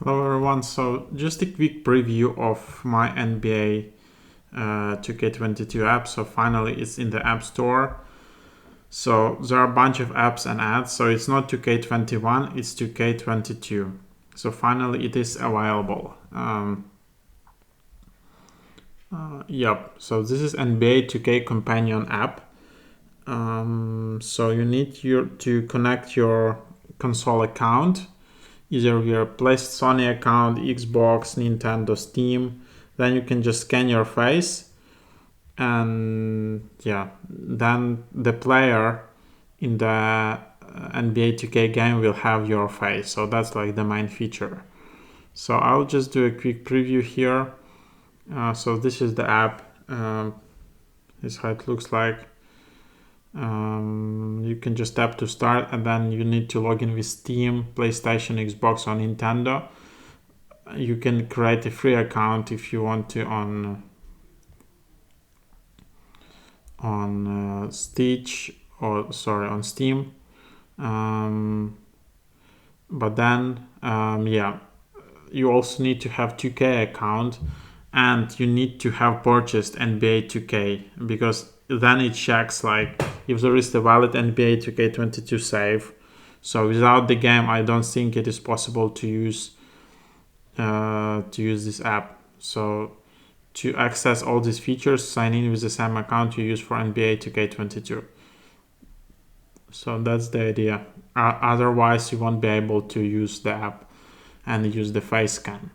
Hello everyone, so just a quick preview of my NBA 2K22 app. So finally it's in the App Store. So there are a bunch of apps and ads, so it's not 2K21, it's 2K22. So finally it is available. Yep, so this is NBA 2K companion app. So you need to connect your console account, either your Sony account, Xbox, Nintendo, Steam. Then you can just scan your face, and yeah, then the player in the NBA 2K game will have your face. So that's like the main feature. So I'll just do a quick preview here. So this is the app. This is how it looks like. You can just tap to start, and then you need to log in with Steam, PlayStation, Xbox, or Nintendo. You can create a free account if you want to on Stitch on Steam. But then yeah, you also need to have 2K account, and you need to have purchased NBA 2K, because then it checks like if there is a valid NBA 2K22 save. So without the game, I don't think it is possible to use this app. So to access all these features, sign in with the same account you use for NBA 2K22. So that's the idea. Otherwise, you won't be able to use the app and use the face scan.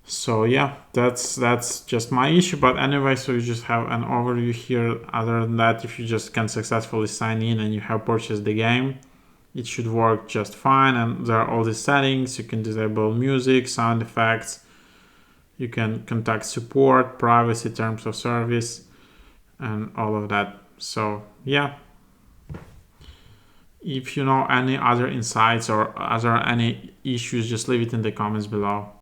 So yeah, that's just my issue. But anyway, so you just have an overview here. Other than that, if you just can successfully sign in and you have purchased the game, it should work just fine. And there are all the settings. You can disable music, sound effects. You can contact support, privacy, terms of service, and all of that. So yeah, if you know any other insights or other any issues, just leave it in the comments below.